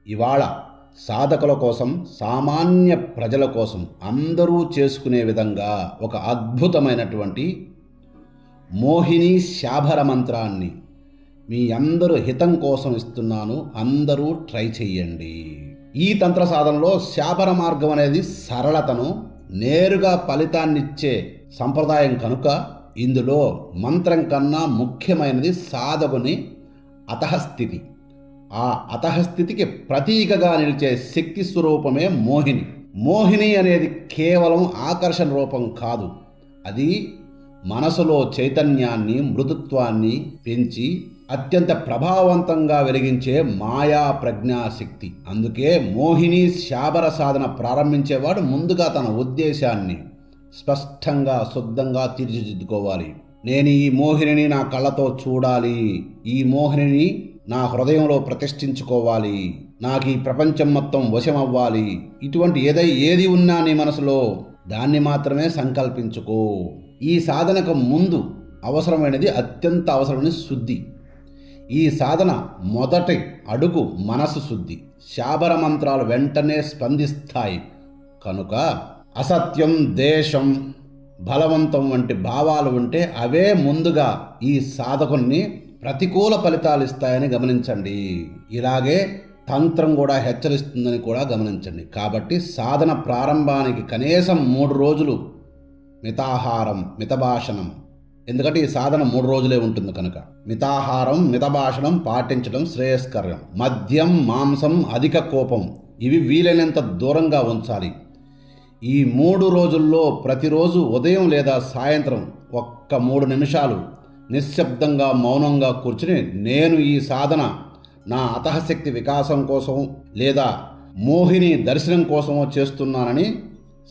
ఇవాళ సాధకుల కోసం, సామాన్య ప్రజల కోసం అందరూ చేసుకునే విధంగా ఒక అద్భుతమైనటువంటి మోహిని శాబర మంత్రాన్ని మీ అందరూ హితం కోసం ఇస్తున్నాను. అందరూ ట్రై చెయ్యండి. ఈ తంత్ర సాధనలో శాబర మార్గం అనేది సరళతను, నేరుగా ఫలితాన్నిచ్చే సంప్రదాయం కనుక ఇందులో మంత్రం కన్నా ముఖ్యమైనది సాధకుని అతఃస్థితి. ఆ అతఃస్థితికి ప్రతీకగా నిలిచే శక్తి స్వరూపమే మోహిని. మోహిని అనేది కేవలం ఆకర్షణ రూపం కాదు, అది మనసులో చైతన్యాన్ని, మృదుత్వాన్ని పెంచి అత్యంత ప్రభావవంతంగా వెలిగించే మాయా ప్రజ్ఞాశక్తి. అందుకే మోహిని శాబర సాధన ప్రారంభించేవాడు ముందుగా తన ఉద్దేశాన్ని స్పష్టంగా, శుద్ధంగా తీర్చిదిద్దుకోవాలి. నేను ఈ మోహినిని నా కళ్ళతో చూడాలి, ఈ మోహినిని నా హృదయంలో ప్రతిష్ఠించుకోవాలి, నాకు ఈ ప్రపంచం మొత్తం వశమవ్వాలి. ఇటువంటి ఏది ఉన్నా నీ మనసులో దాన్ని మాత్రమే సంకల్పించుకో. ఈ సాధనకు ముందు అవసరమైనది, అత్యంత అవసరమైన శుద్ధి. ఈ సాధన మొదటి అడుగు మనసు శుద్ధి. శాబర మంత్రాలు వెంటనే స్పందిస్తాయి కనుక అసత్యం, దేశం, బలవంతం వంటి భావాలు ఉంటే అవే ముందుగా ఈ సాధకుని ప్రతికూల ఫలితాలు ఇస్తాయని గమనించండి. ఇలాగే తంత్రం కూడా హెచ్చరిస్తుందని కూడా గమనించండి. కాబట్టి సాధన ప్రారంభానికి కనీసం 3 రోజులు మితాహారం, మితభాషణం, ఎందుకంటే ఈ సాధన 3 రోజులే ఉంటుంది కనుక మితాహారం, మితభాషణం పాటించడం శ్రేయస్కరం. మద్యం, మాంసం, అధిక కోపం ఇవి వీలైనంత దూరంగా ఉంచాలి. ఈ 3 రోజుల్లో ప్రతిరోజు ఉదయం లేదా సాయంత్రం ఒక్క 3 నిమిషాలు నిశ్శబ్దంగా, మౌనంగా కూర్చుని నేను ఈ సాధన నా అతఃశక్తి వికాసం కోసం లేదా మోహిని దర్శనం కోసమో చేస్తున్నానని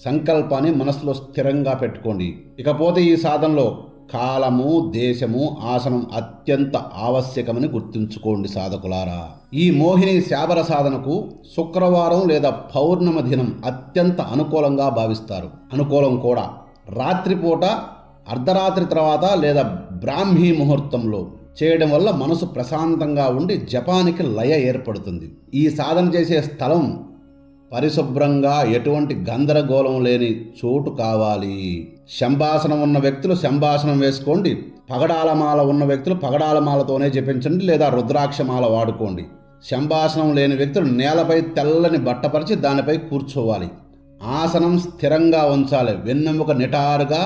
సంకల్పాన్ని మనసులో స్థిరంగా పెట్టుకోండి. ఇకపోతే ఈ సాధనలో కాలము, దేశము, ఆసనం అత్యంత ఆవశ్యకమని గుర్తుంచుకోండి సాధకులారా. ఈ మోహిని శాబర సాధనకు శుక్రవారం లేదా పౌర్ణమి దినం అత్యంత అనుకూలంగా భావిస్తారు. అనుకూలం కూడా. రాత్రిపూట, అర్ధరాత్రి తర్వాత లేదా బ్రాహ్మీ ముహూర్తంలో చేయడం వల్ల మనసు ప్రశాంతంగా ఉండి జపానికి లయ ఏర్పడుతుంది. ఈ సాధన చేసే స్థలం పరిశుభ్రంగా, ఎటువంటి గందరగోళం లేని చోటు కావాలి. శంభాసనం ఉన్న వ్యక్తులు శంభాసనం వేసుకోండి. పగడాలమాల ఉన్న వ్యక్తులు పగడాలమాలతోనే జపించండి లేదా రుద్రాక్షమాల వాడుకోండి. శంభాసనం లేని వ్యక్తులు నేలపై తెల్లని బట్టపరిచి దానిపై కూర్చోవాలి. ఆసనం స్థిరంగా ఉంచాలి. వెన్నెముక నిటారుగా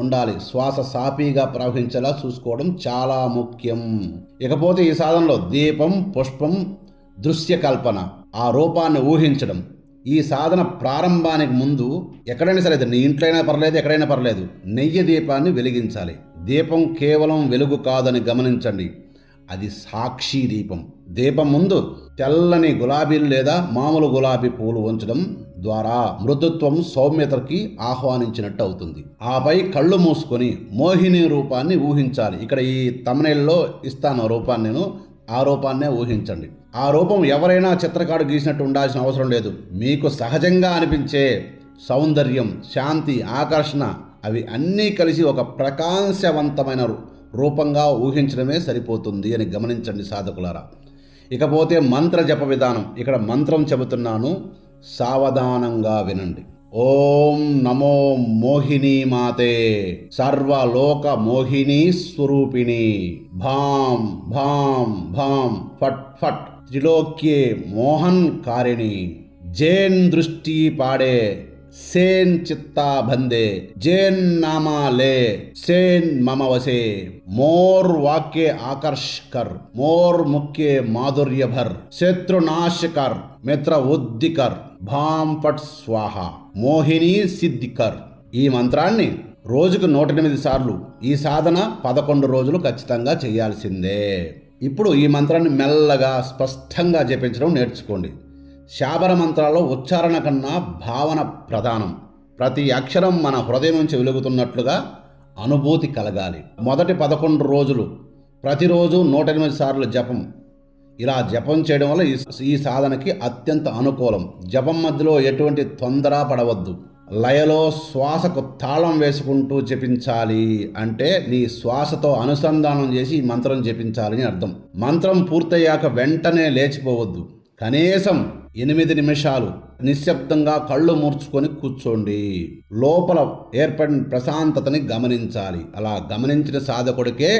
ఉండాలి. శ్వాస సాఫీగా ప్రవహించేలా చూసుకోవడం చాలా ముఖ్యం. ఇకపోతే ఈ సాధనలో దీపం, పుష్పం, దృశ్య కల్పన, ఆ రూపాన్ని ఊహించడం. ఈ సాధన ప్రారంభానికి ముందు ఎక్కడైనా సరే, నీ ఇంట్లో అయినా పర్లేదు, ఎక్కడైనా పర్లేదు, నెయ్యి దీపాన్ని వెలిగించాలి. దీపం కేవలం వెలుగు కాదని గమనించండి, అది సాక్షి దీపం. దీపం ముందు తెల్లని గులాబీలు లేదా మామూలు గులాబీ పూలు ఉంచడం ద్వారా మృదుత్వం, సౌమ్యతకి ఆహ్వానించినట్టు అవుతుంది. ఆపై కళ్ళు మూసుకొని మోహిని రూపాన్ని ఊహించాలి. ఇక్కడ ఈ తమ్నెయిల్లో ఇస్తాను రూపాన్ని, నేను ఆ రూపాన్నే ఊహించండి. ఆ రూపం ఎవరైనా చిత్రకారుడు గీసినట్టు ఉండాల్సిన అవసరం లేదు. మీకు సహజంగా అనిపించే సౌందర్యం, శాంతి, ఆకర్షణ అవి అన్నీ కలిసి ఒక ప్రకాశవంతమైన రూపంగా ఊహించడమే సరిపోతుంది అని గమనించండి సాధకులారా. ఇకపోతే మంత్ర జప విధానం. ఇక్కడ మంత్రం చెబుతున్నాను, సావధానంగా వినండి. ఓం నమో మోహిని మాతే, సర్వలోక మోహిని స్వరూపిణి, భాం భాం భాం ఫట్ ఫట్ త్రిలోక్యే మోహన్ కారిణి, జేన్ దృష్టి పాడే, సేన్ చిత్తా బందే, జేన్ నామాలే, సేన్ మమ వసే, మోర్ వాక్యే ఆకర్ష్ కర్, మోర్ ముఖ్యే మాధుర్య భర్, శత్రునాశ కర్, మిత్ర ఉద్ధి కర్, భాం పట్ స్వాహ, మోహిని సిద్ధి కర్. ఈ మంత్రాన్ని రోజుకు 108 సార్లు, ఈ సాధన 11 రోజులు ఖచ్చితంగా చేయాల్సిందే. ఇప్పుడు ఈ మంత్రాన్ని మెల్లగా, స్పష్టంగా జపించడం నేర్చుకోండి. శాబర మంత్రాల్లో ఉచ్చారణ కన్నా భావన ప్రధానం. ప్రతి అక్షరం మన హృదయం నుంచి వెలుగుతున్నట్లుగా అనుభూతి కలగాలి. మొదటి 11 రోజులు ప్రతిరోజు 108 సార్లు జపం. ఇలా జపం చేయడం వల్ల ఈ సాధనకి అత్యంత అనుకూలం. జపం మధ్యలో ఎటువంటి తొందర పడవద్దు. లయలో శ్వాసకు తాళం వేసుకుంటూ జపించాలి. అంటే నీ శ్వాసతో అనుసంధానం చేసి ఈ మంత్రం జపించాలని అర్థం. మంత్రం పూర్తయ్యాక వెంటనే లేచిపోవద్దు. కనీసం 8 నిమిషాలు నిశ్శబ్దంగా కళ్ళు మూర్చుకొని కూర్చోండి. లోపల ఏర్పడిన ప్రశాంతతని గమనించాలి. అలా గమనించిన సాధకుడికే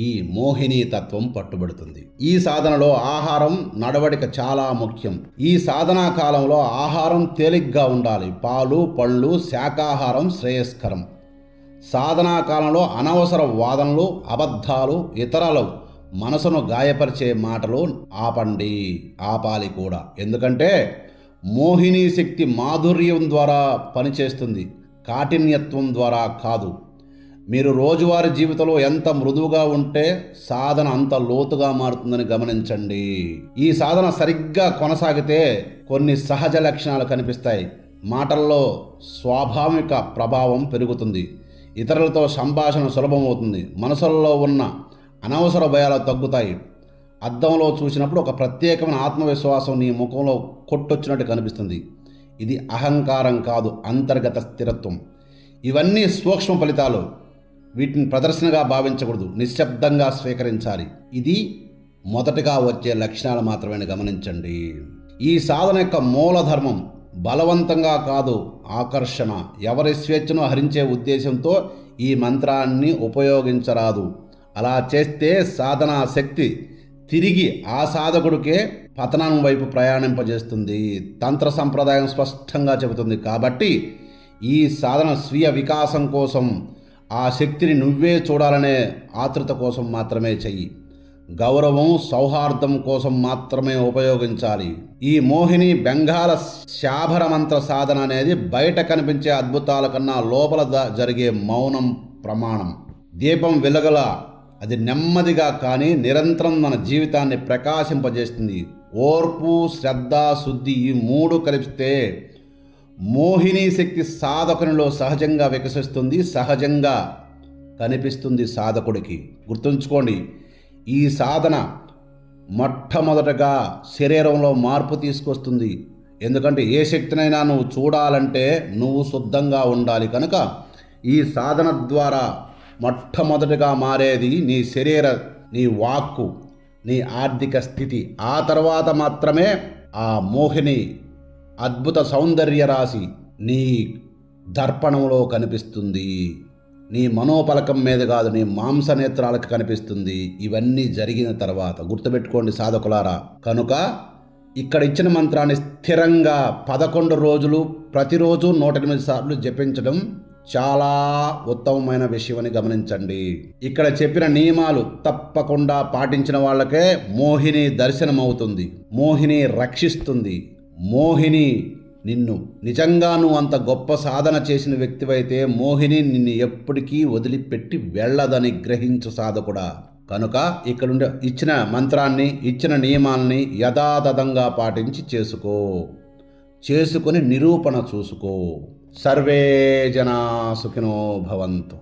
ఈ మోహిని తత్వం పట్టుబడుతుంది. ఈ సాధనలో ఆహారం, నడవడిక చాలా ముఖ్యం. ఈ సాధనా కాలంలో ఆహారం తేలిగ్గా ఉండాలి. పాలు, పళ్ళు, శాకాహారం శ్రేయస్కరం. సాధనా కాలంలో అనవసర వాదనలు, అబద్ధాలు, ఇతరులు మనసును గాయపరిచే మాటలు ఆపాలి కూడా. ఎందుకంటే మోహిని శక్తి మాధుర్యం ద్వారా పనిచేస్తుంది, కాఠిన్యత్వం ద్వారా కాదు. మీరు రోజువారీ జీవితంలో ఎంత మృదువుగా ఉంటే సాధన అంత లోతుగా మారుతుందని గమనించండి. ఈ సాధన సరిగ్గా కొనసాగితే కొన్ని సహజ లక్షణాలు కనిపిస్తాయి. మాటల్లో స్వాభావిక ప్రభావం పెరుగుతుంది. ఇతరులతో సంభాషణ సులభమవుతుంది. మనసుల్లో ఉన్న అనవసర భయాలు తగ్గుతాయి. అద్దంలో చూసినప్పుడు ఒక ప్రత్యేకమైన ఆత్మవిశ్వాసం నీ ముఖంలో కొట్టొచ్చినట్టు కనిపిస్తుంది. ఇది అహంకారం కాదు, అంతర్గత స్థిరత్వం. ఇవన్నీ సూక్ష్మ ఫలితాలు. వీటిని ప్రదర్శనగా భావించకూడదు, నిశ్శబ్దంగా స్వీకరించాలి. ఇది మొదటగా వచ్చే లక్షణాలు మాత్రమే గమనించండి. ఈ సాధన యొక్క మూలధర్మం బలవంతంగా కాదు, ఆకర్షణ. ఎవరి స్వేచ్ఛను హరించే ఉద్దేశంతో ఈ మంత్రాన్ని ఉపయోగించరాదు. అలా చేస్తే సాధనా శక్తి తిరిగి ఆ సాధకుడికే పతనం వైపు ప్రయాణింపజేస్తుంది. తంత్ర సంప్రదాయం స్పష్టంగా చెబుతుంది. కాబట్టి ఈ సాధన స్వీయ వికాసం కోసం, ఆ శక్తిని నువ్వే చూడాలనే ఆతృత కోసం మాత్రమే చెయ్యి. గౌరవం, సౌహార్దం కోసం మాత్రమే ఉపయోగించాలి. ఈ మోహిని బెంగాల శాభర మంత్ర సాధన అనేది బయట కనిపించే అద్భుతాల కన్నా లోపల జరిగే మౌనం ప్రమాణం. దీపం వెలుగల అది నెమ్మదిగా కానీ నిరంతరం మన జీవితాన్ని ప్రకాశింపజేస్తుంది. ఓర్పు, శ్రద్ధ, శుద్ధి ఈ 3 కలిపితే మోహిని శక్తి సాధకునిలో సహజంగా వికసిస్తుంది, సహజంగా కనిపిస్తుంది సాధకుడికి. గుర్తుంచుకోండి, ఈ సాధన మొట్టమొదటగా శరీరంలో మార్పు తీసుకొస్తుంది. ఎందుకంటే ఏ శక్తినైనా నువ్వు చూడాలంటే నువ్వు శుద్ధంగా ఉండాలి. కనుక ఈ సాధన ద్వారా మొట్టమొదటిగా మారేది నీ శరీర, నీ వాక్కు, నీ ఆర్థిక స్థితి. ఆ తర్వాత మాత్రమే ఆ మోహిని అద్భుత సౌందర్య రాశి నీ దర్పణంలో కనిపిస్తుంది. నీ మనోపలకం మీద కాదు, నీ మాంసనేత్రాలకు కనిపిస్తుంది. ఇవన్నీ జరిగిన తర్వాత గుర్తుపెట్టుకోండి సాధకులారా. కనుక ఇక్కడ ఇచ్చిన మంత్రాన్ని స్థిరంగా 11 రోజులు ప్రతిరోజు 108 సార్లు జపించడం చాలా ఉత్తమమైన విషయం అని గమనించండి. ఇక్కడ చెప్పిన నియమాలు తప్పకుండా పాటించిన వాళ్ళకే మోహిని దర్శనమవుతుంది, మోహిని రక్షిస్తుంది. మోహిని నిన్ను నిజంగా నువ్వు అంత గొప్ప సాధన చేసిన వ్యక్తివైతే మోహిని నిన్ను ఎప్పటికీ వదిలిపెట్టి వెళ్ళదని గ్రహించు సాధకుడా. కనుక ఇక్కడ ఇచ్చిన మంత్రాన్ని, ఇచ్చిన నియమాల్ని యథాతథంగా పాటించి చేసుకొని నిరూపణ చూసుకో. సర్వే జనా సుఖినో భవంతు.